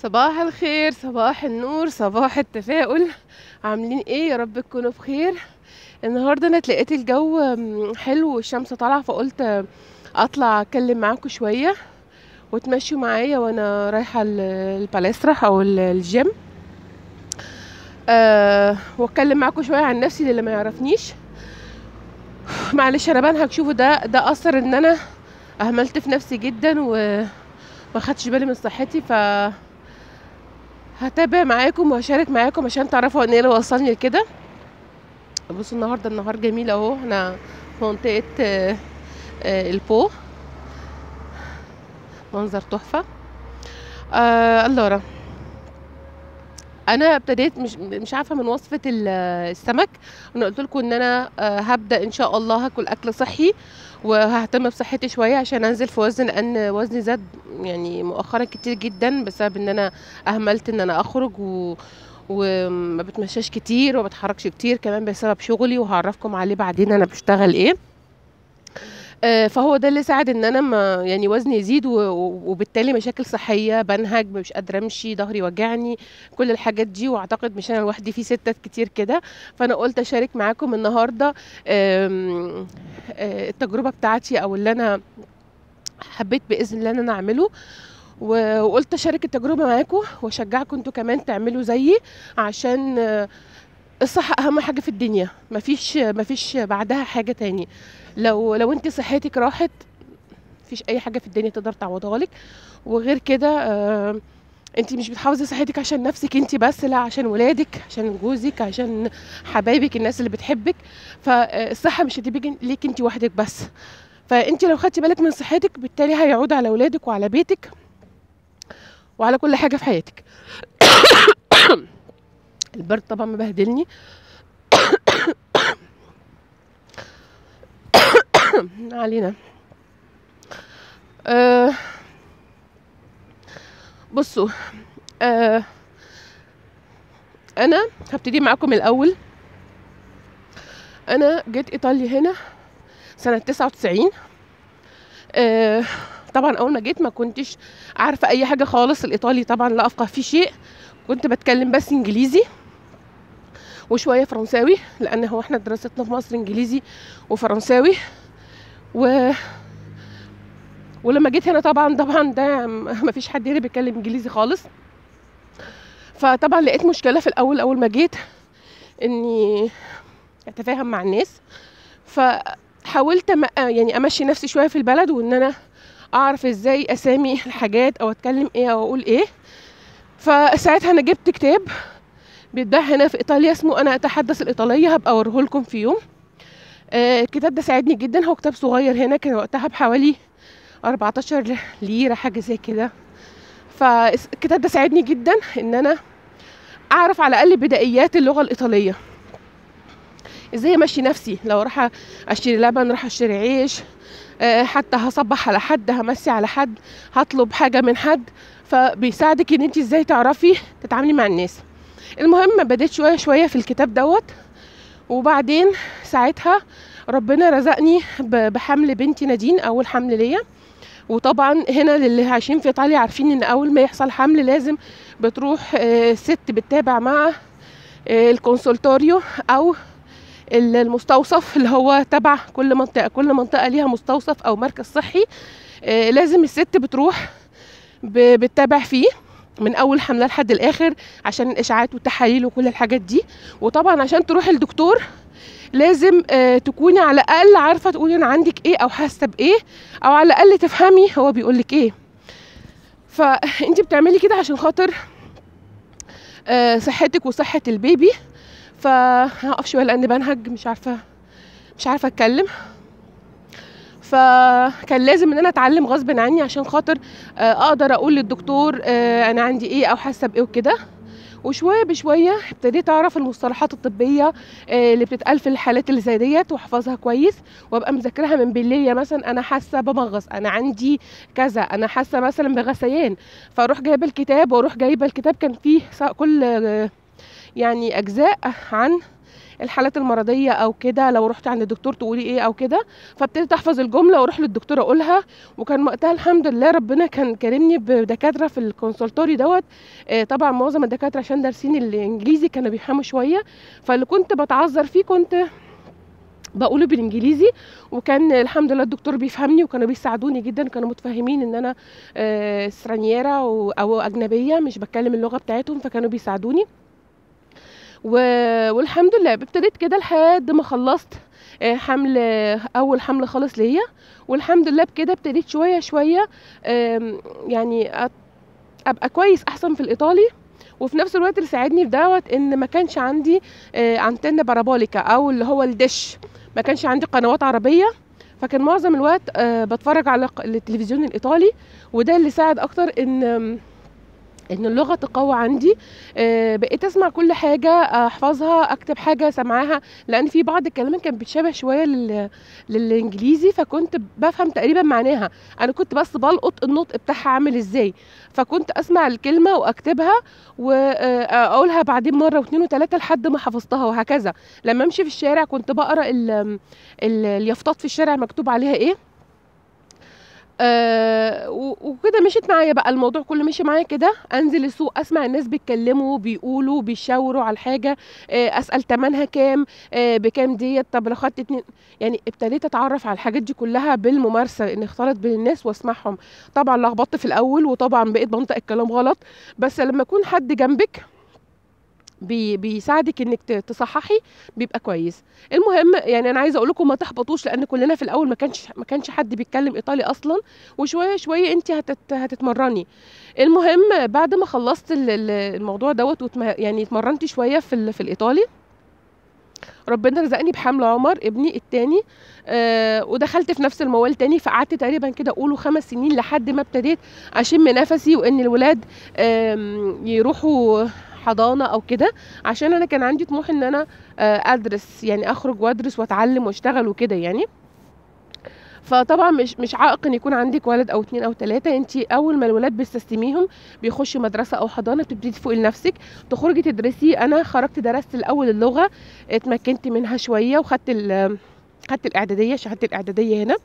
صباح الخير، صباح النور، صباح التفاؤل. عاملين ايه؟ يا رب تكونوا بخير. النهارده انا اتلقيت الجو حلو والشمس طالعه، فقلت اطلع اتكلم معاكم شويه وتمشوا معايا وانا رايحه الباليسترا او الجيم. واتكلم معاكم شويه عن نفسي للي ما يعرفنيش. معلش انا بنهج، شوفوا ده اثر ان انا اهملت في نفسي جدا وما خدتش بالي من صحتي، هتابع معاكم وهشارك معاكم عشان تعرفوا ان ايه اللي وصلني لكده. بصوا النهارده النهار جميل اهو، احنا في منطقه البو، منظر تحفه. اللورا انا ابتديت مش عارفه من وصفه السمك. انا قلت لكم ان انا هبدا ان شاء الله هاكل اكل صحي وههتم بصحتي شويه عشان انزل في وزن، لان وزني زاد يعني مؤخرا كتير جدا بسبب ان انا اهملت ان انا اخرج وما بتمشاش كتير وما بتحركش كتير، كمان بسبب شغلي وهعرفكم عليه بعدين انا بشتغل ايه. فهو ده اللي ساعد ان انا ما يعني وزني يزيد وبالتالي مشاكل صحيه، بنهج، مش قادره امشي، ظهري وجعني، كل الحاجات دي. واعتقد مش انا لوحدي، في ستات كتير كده. فانا قلت اشارك معاكم النهارده التجربه بتاعتي او اللي انا حبيت باذن الله ان انا اعمله، وقلت اشارك التجربه معاكم واشجعكم انتوا كمان تعملوا زيي، عشان الصحة أهم حاجة في الدنيا. مفيش بعدها حاجة تاني. لو انت صحتك راحت مفيش أي حاجة في الدنيا تقدر تعوضها لك. وغير كده انت مش بتحافظي صحتك عشان نفسك انت بس، لا، عشان ولادك، عشان جوزك، عشان حبايبك، الناس اللي بتحبك. فالصحة مش هتبقى ليك انت وحدك بس. فانت لو خدتي بالك من صحتك بالتالي هيعود على ولادك وعلى بيتك وعلى كل حاجة في حياتك. البرد طبعا مبهدلني. علينا. بصوا، انا هبتدي معاكم الاول. انا جيت ايطاليا هنا سنة 99. طبعا اول ما جيت ما كنتش عارفة اي حاجة خالص. الايطالي طبعا لا افقه فيه شيء، كنت بتكلم بس انجليزي وشوية فرنساوي، لان هو احنا دراستنا في مصر انجليزي وفرنساوي. ولما جيت هنا طبعا ده ما فيش حد هنا بيتكلم انجليزي خالص. فطبعا لقيت مشكلة في الاول اول ما جيت اني اتفاهم مع الناس. فحاولت يعني امشي نفسي شويه في البلد، وان انا اعرف ازاي اسامي الحاجات او اتكلم ايه او اقول ايه. فساعتها انا جبت كتاب بيتباع هنا في ايطاليا اسمه انا اتحدث الايطاليه، هبقى اوريه لكم في يوم. الكتاب ده ساعدني جدا، هو كتاب صغير هنا، كان وقتها بحوالي 14 ليره حاجه زي كده. فالكتاب ده ساعدني جدا ان انا اعرف على الاقل بدايات اللغه الايطاليه، ازاي امشي نفسي لو راح اشتري لبن، راح اشتري عيش، حتى هصبح على حد، همسي على حد، هطلب حاجه من حد. فبيساعدك ان انت ازاي تعرفي تتعاملي مع الناس. المهم بديت شويه شويه في الكتاب دوت. وبعدين ساعتها ربنا رزقني بحمل بنتي نادين، اول حمل ليا. وطبعا هنا للي عايشين في ايطاليا عارفين ان اول ما يحصل حمل لازم بتروح ست بتتابع مع الكونسولتوريو او المستوصف اللي هو تبع كل منطقة ليها مستوصف أو مركز صحي. لازم الست بتروح بتتابع فيه من أول حملة لحد الآخر عشان الإشعاعات والتحاليل وكل الحاجات دي. وطبعا عشان تروحي الدكتور لازم تكوني على الأقل عارفة تقولي أنا عندك إيه أو حاسة بإيه، أو على الأقل تفهمي هو بيقولك إيه. فأنت بتعملي كده عشان خاطر صحتك وصحة البيبي. فهقف شويه لان بنهج، مش عارفه اتكلم. فكان لازم ان انا اتعلم غصب عني عشان خاطر اقدر اقول للدكتور انا عندي ايه او حاسه بايه وكده. وشويه بشويه ابتديت اعرف المصطلحات الطبيه اللي بتتقال في الحالات اللي زي ديت واحفظها كويس، وابقى مذاكرها من بالليل. مثلا انا حاسه بمغص، انا عندي كذا، انا حاسه مثلا بغثيان، فاروح جايبه الكتاب. واروح جايبه الكتاب كان فيه كل يعني اجزاء عن الحالات المرضيه او كده، لو رحت عند الدكتور تقولي ايه او كده. فابتديت احفظ الجمله واروح للدكتور اقولها. وكان وقتها الحمد لله ربنا كان كرمني بدكاتره في الكونسلتوري دوت. طبعا معظم الدكاتره عشان دارسين الانجليزي كانوا بيفهموا شويه، فاللي كنت بتعذر فيه كنت بقوله بالانجليزي، وكان الحمد لله الدكتور بيفهمني وكانوا بيساعدوني جدا، كانوا متفاهمين ان انا استرانييره او اجنبيه مش بتكلم اللغه بتاعتهم، فكانوا بيساعدوني. والحمد لله ابتديت كده لحد ما خلصت حمل، اول حمل خالص ليا. والحمد لله بكده ابتديت شويه شويه يعني ابقى كويس احسن في الايطالي. وفي نفس الوقت اللي ساعدني في دوت ان ما كانش عندي انتنه بارابوليكا او اللي هو الدش، ما كانش عندي قنوات عربيه، فكان معظم الوقت بتفرج على التلفزيون الايطالي. وده اللي ساعد اكتر ان اللغه تقوى عندي. بقيت اسمع كل حاجه احفظها، اكتب حاجه سمعاها، لان في بعض الكلمات كانت بتشابه شويه للانجليزي، فكنت بفهم تقريبا معناها. انا كنت بس بلقط النطق بتاعها عامل ازاي، فكنت اسمع الكلمه واكتبها واقولها بعدين مره واثنين وثلاثه لحد ما حفظتها، وهكذا. لما امشي في الشارع كنت بقرا اليافطات في الشارع مكتوب عليها ايه. وكده مشيت معايا بقى الموضوع كله، مشي معايا كده. انزل السوق اسمع الناس بيتكلموا بيقولوا بيشاوروا على الحاجه، اسال تمنها كام، بكام ديت، طب لو خدت 2. يعني ابتديت اتعرف على الحاجات دي كلها بالممارسه، ان اختلط بين الناس واسمعهم. طبعا لخبطت في الاول، وطبعا بقيت بنطق الكلام غلط، بس لما يكون حد جنبك بيساعدك انك تصححي بيبقى كويس. المهم يعني انا عايزه اقول لكم ما تحبطوش، لان كلنا في الاول ما كانش حد بيتكلم ايطالي اصلا، وشويه شويه انت هتتمرني. المهم بعد ما خلصت الموضوع دوت يعني اتمرنت شويه في الايطالي، ربنا رزقني بحمل عمر ابني التاني. ودخلت في نفس الموال تاني، فقعدت تقريبا كده اقوله 5 سنين لحد ما ابتديت اشم نفسي، وان الولاد يروحوا حضانه او كده، عشان انا كان عندي طموح ان انا ادرس، يعني اخرج وادرس واتعلم واشتغل وكده يعني. فطبعا مش عائق ان يكون عندك ولد او 2 او 3. انت اول ما الولاد بتستسلميهم بيخشوا مدرسه او حضانه بتبتدي تفوقي لنفسك تخرجي تدرسي. انا خرجت درست الاول اللغه، اتمكنت منها شويه، وخدت خدت الاعداديه، شهاده الاعداديه هنا.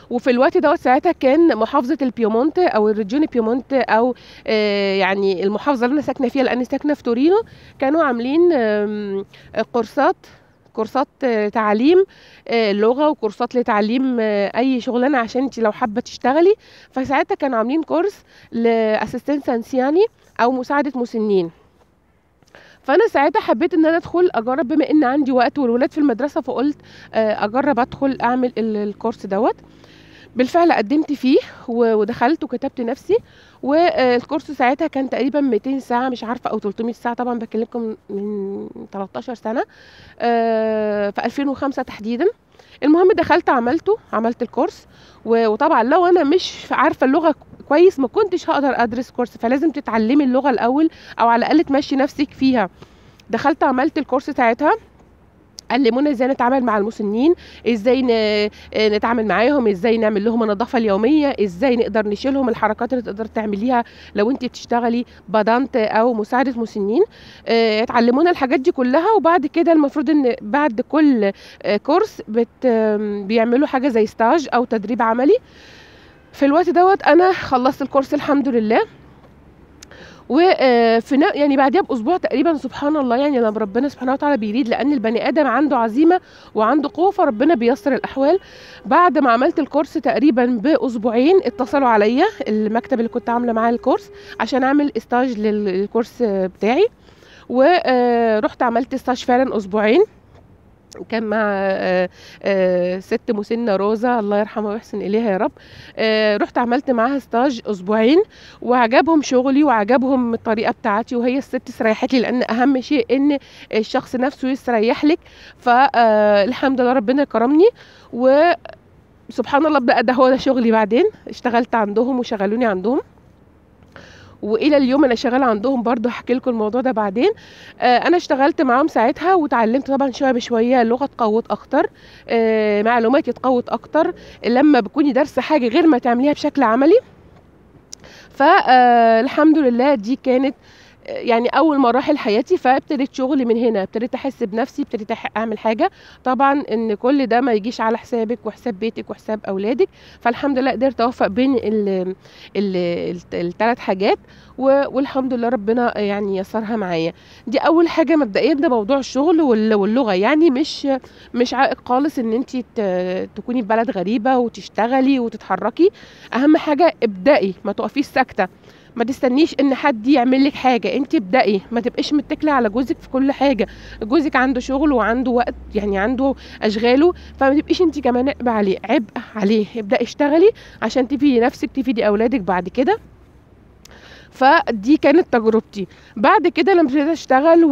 وفي الوقت دوت ساعتها كان محافظه البيومونت او الريجيون بيومونت، او يعني المحافظه اللي انا ساكنه فيها، لاني ساكنه في تورينو، كانوا عاملين كورسات تعليم لغه، وكورسات لتعليم اي شغلانه عشان انت لو حابه تشتغلي. فساعتها كانوا عاملين كورس لاسيستنس انسياني او مساعده مسنين. فانا ساعتها حبيت ان انا ادخل اجرب، بما ان عندي وقت والولاد في المدرسه، فقلت اجرب ادخل اعمل الكورس دوت. بالفعل قدمت فيه ودخلت وكتبت نفسي. والكورس ساعتها كان تقريبا 200 ساعة مش عارفة او 300 ساعة، طبعا بكلمكم من 13 سنة، في 2005 تحديدا. المهم دخلت عملت الكورس. وطبعا لو انا مش عارفة اللغة كويس ما كنتش هقدر ادرس كورس، فلازم تتعلمي اللغة الاول، او على الاقل تمشي نفسك فيها. دخلت عملت الكورس ساعتها، علمونا ازاي نتعامل مع المسنين، ازاي نتعامل معاهم، ازاي نعمل لهم النظافه اليوميه، ازاي نقدر نشيلهم، الحركات اللي تقدر تعمليها لو انت بتشتغلي بادانت او مساعده مسنين. اتعلمونا الحاجات دي كلها. وبعد كده المفروض ان بعد كل كورس بيعملوا حاجه زي ستاج او تدريب عملي. في الوقت دوت انا خلصت الكورس الحمد لله. وفي يعني بعدها باسبوع تقريبا، سبحان الله، يعني لما ربنا سبحانه وتعالى بيريد، لان البني ادم عنده عزيمه وعنده قوه، فربنا بيسر الاحوال. بعد ما عملت الكورس تقريبا باسبوعين اتصلوا عليا المكتب اللي كنت عامله معاه الكورس عشان اعمل استاج للكورس بتاعي. ورحت عملت استاج فعلا اسبوعين، كان مع ست مسنة روزا الله يرحمها ويحسن إليها يا رب. رحت عملت معاها ستاج أسبوعين، وعجبهم شغلي وعجبهم الطريقة بتاعتي، وهي الست استريحت لي، لأن أهم شيء إن الشخص نفسه يستريح لك. فالحمد لله ربنا كرمني، وسبحان الله بقى ده هو ده شغلي. بعدين اشتغلت عندهم وشغلوني عندهم، والى اليوم انا شغاله عندهم برضو. هحكي لكم الموضوع ده بعدين. انا اشتغلت معاهم ساعتها وتعلمت طبعا شويه بشويه، اللغه اتقوت اكتر، معلوماتي اتقوت اكتر لما بكوني دارسه حاجه غير ما تعمليها بشكل عملي. فالحمد لله دي كانت يعني اول مراحل حياتي، فابتديت شغلي من هنا، ابتديت احس بنفسي، ابتديت اعمل حاجه. طبعا ان كل ده ما يجيش على حسابك وحساب بيتك وحساب اولادك، فالحمد لله قدرت اوفق بين الثلاث حاجات، والحمد لله ربنا يعني يسرها معايا. دي اول حاجه مبدئيا، ده موضوع الشغل واللغه، يعني مش عائق خالص ان انت تكوني في بلد غريبه وتشتغلي وتتحركي. اهم حاجه ابدأي، ما تقفيش ساكته، ما تستنيش ان حد يعمل لك حاجه، انت ابدأي، ما تبقيش متكله على جوزك في كل حاجه. جوزك عنده شغل وعنده وقت، يعني عنده اشغاله، فما تبقيش انت كمان عبء عليه. ابدأي اشتغلي عشان تفيدي نفسك، تفيدي اولادك بعد كده. فدي كانت تجربتي. بعد كده لما ابتديت اشتغل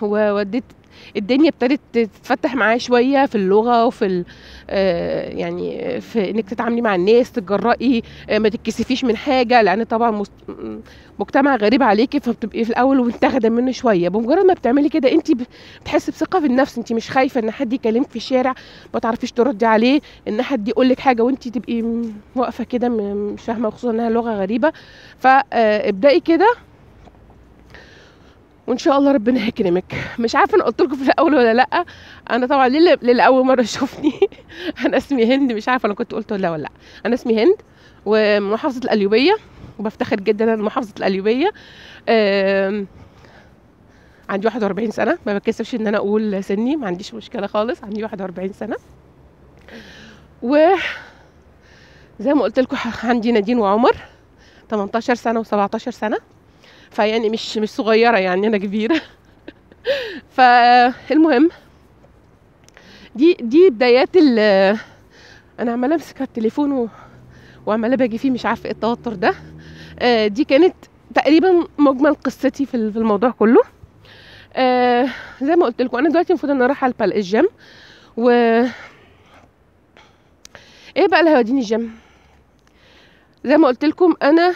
ووديت الدنيا، ابتدت تتفتح معايا شويه في اللغه وفي يعني في انك تتعاملي مع الناس، تتجرئي، ما تتكسفيش من حاجه، لان طبعا مجتمع غريب عليكي، فبتبقي في الاول متاخده منه شويه. بمجرد ما بتعملي كده انت بتحسي بثقه في النفس، انت مش خايفه ان حد يكلمك في الشارع ما تعرفيش تردي عليه، ان حد يقول لك حاجه وانت تبقي واقفه كده مش فاهمه، خصوصا انها لغه غريبه. فابدأي كده وان شاء الله ربنا هيكرمك. مش عارفه انا قلت لكم في الاول ولا لا، انا طبعا للي اول مره يشوفني انا اسمي هند، مش عارفه انا كنت قلت ولا لا. انا اسمي هند ومن محافظه القليوبيه، وبفتخر جدا انا من محافظه القليوبيه. عندي 41 سنه، ما بكسفش ان انا اقول سني، ما عنديش مشكله خالص، عندي 41 سنه. وزي ما قلت لكم عندي نادين وعمر 18 سنه و17 سنه، فيعني مش صغيره، يعني انا كبيره. فالمهم دي بدايات انا عماله امسك التليفون وعماله باجي فيه، مش عارفه ايه التوتر ده. دي كانت تقريبا مجمل قصتي في الموضوع كله. زي ما قلت لكم انا دلوقتي المفروض ان انا رايحه الجيم، و ايه بقى اللي هيوديني الجيم؟ زي ما قلت لكم انا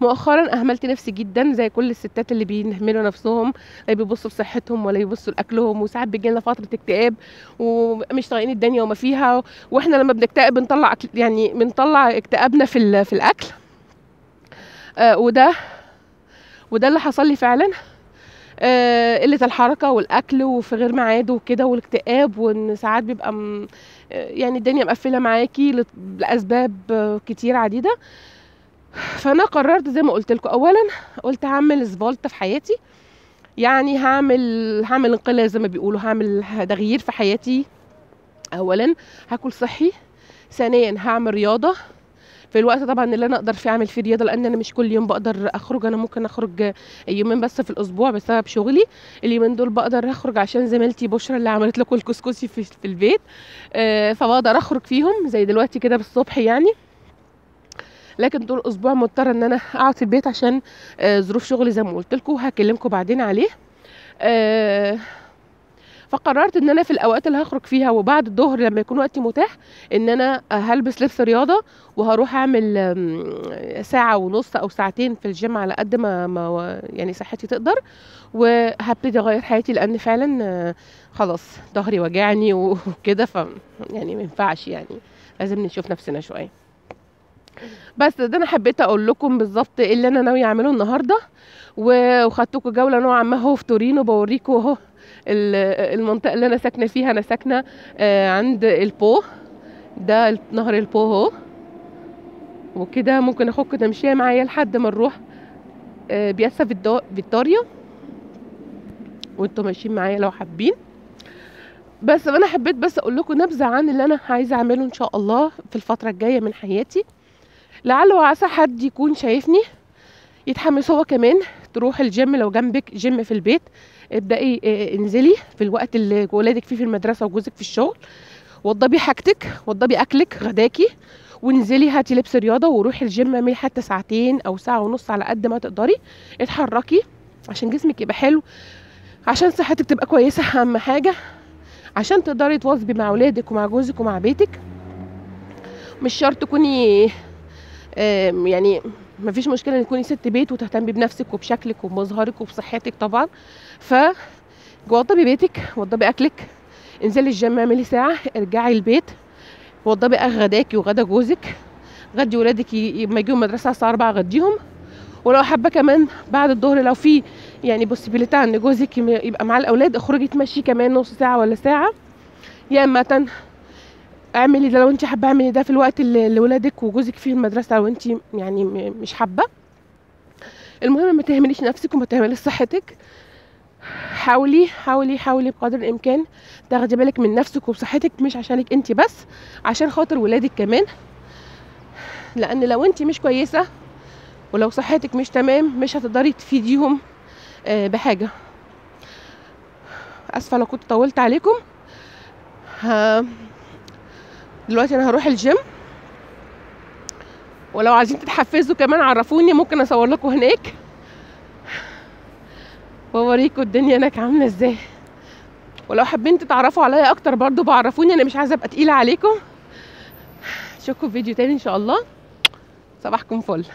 مؤخرا اهملت نفسي جدا، زي كل الستات اللي بيهملوا نفسهم، لا بيبصوا لصحتهم ولا يبصوا لاكلهم، وساعات بيجي لنا فتره اكتئاب ومش طايقين الدنيا وما فيها. واحنا لما بنكتئب بنطلع يعني بنطلع اكتئابنا في الاكل. وده اللي حصل لي فعلا. قله الحركه والاكل وفي غير ميعاد وكده، والاكتئاب، وان ساعات بيبقى يعني الدنيا مقفله معاكي لاسباب كتير عديده. فانا قررت زي ما قلت لكم، اولا قلت هعمل سفولت في حياتي، يعني هعمل انقلاب زي ما بيقولوا، هعمل تغيير في حياتي. اولا هاكل صحي، ثانيا هعمل رياضه في الوقت طبعا اللي انا اقدر فيه اعمل فيه رياضه، لان انا مش كل يوم بقدر اخرج، انا ممكن اخرج يومين بس في الاسبوع بسبب شغلي. اليومين دول بقدر اخرج عشان زميلتي بشرى اللي عملت لكم الكسكسي في البيت، فبقدر اخرج فيهم زي دلوقتي كده بالصبح يعني. لكن طول الاسبوع مضطره ان انا اقعد في البيت عشان ظروف شغلي زي ما قلت لكم، هكلمكم بعدين عليه. فقررت ان انا في الاوقات اللي هخرج فيها وبعد الظهر لما يكون وقتي متاح ان انا هلبس لبس رياضه، وهروح اعمل ساعه ونص او ساعتين في الجيم على قد ما يعني صحتي تقدر، وهبتدي اغير حياتي، لان فعلا خلاص ظهري وجعني وكده، يعني ما ينفعش، يعني لازم نشوف نفسنا شويه. بس ده انا حبيت اقول لكم بالظبط ايه اللي انا ناويه اعمله النهارده، وخدتكم جوله نوعا ما اهو في تورينو، بوريكم اهو المنطقه اللي انا ساكنه فيها. انا ساكنه عند البو، ده نهر البو اهو، وكده ممكن اخدكم تمشيه معايا لحد ما نروح بياسا فيكتوريا، وانتم ماشيين معايا لو حابين. بس انا حبيت بس اقول لكم نبذه عن اللي انا عايزه اعمله ان شاء الله في الفتره الجايه من حياتي، لعل وعسى حد يكون شايفني يتحمس هو كمان. تروح الجيم لو جنبك جيم في البيت، ابدأي انزلي في الوقت اللي ولادك فيه في المدرسة وجوزك في الشغل، وضبي حاجتك، وضبي اكلك غداكي، وانزلي هاتي لبس رياضة وروحي الجيم، اعملي حتى ساعتين او ساعة ونص على قد ما تقدري. اتحركي عشان جسمك يبقى حلو، عشان صحتك تبقى كويسة اهم حاجة، عشان تقدري تواظبي مع ولادك ومع جوزك ومع بيتك. مش شرط تكوني يعني ما فيش مشكله ان تكوني ست بيت وتهتمي بنفسك وبشكلك وبمظهرك وبصحتك طبعا. وضبي بيتك، وضبي اكلك، انزلي الجيم، اعملي ساعه، ارجعي البيت، وضبي غداكي وغدا جوزك، غدي ولادك لما يجوا المدرسه الساعه 4 غديهم، ولو حابه كمان بعد الظهر لو في يعني بوسيبيليتي ان جوزك يبقى مع الاولاد، اخرجي تمشي كمان نص ساعه ولا ساعه. يا اما اعملي ده لو انت حابه، اعملي ده في الوقت اللي ولادك وجوزك فيه المدرسه لو انت يعني مش حابه. المهم ما تهمليش نفسك وما تهمليش صحتك. حاولي حاولي حاولي بقدر الامكان تاخدي بالك من نفسك وبصحتك، مش عشانك انت بس، عشان خاطر ولادك كمان. لان لو انت مش كويسه ولو صحتك مش تمام مش هتقدري تفيديهم بحاجه. اسفه لو كنت طولت عليكم. دلوقتي انا هروح الجيم، ولو عايزين تتحفزوا كمان عرفوني، ممكن اصور لكم هناك واوريكم الدنيا هناك عامله ازاي. ولو حابين تتعرفوا عليا اكتر برضو بعرفوني، انا مش عايزه ابقى تقيله عليكم. اشوفكم في فيديو تاني ان شاء الله. صباحكم فل.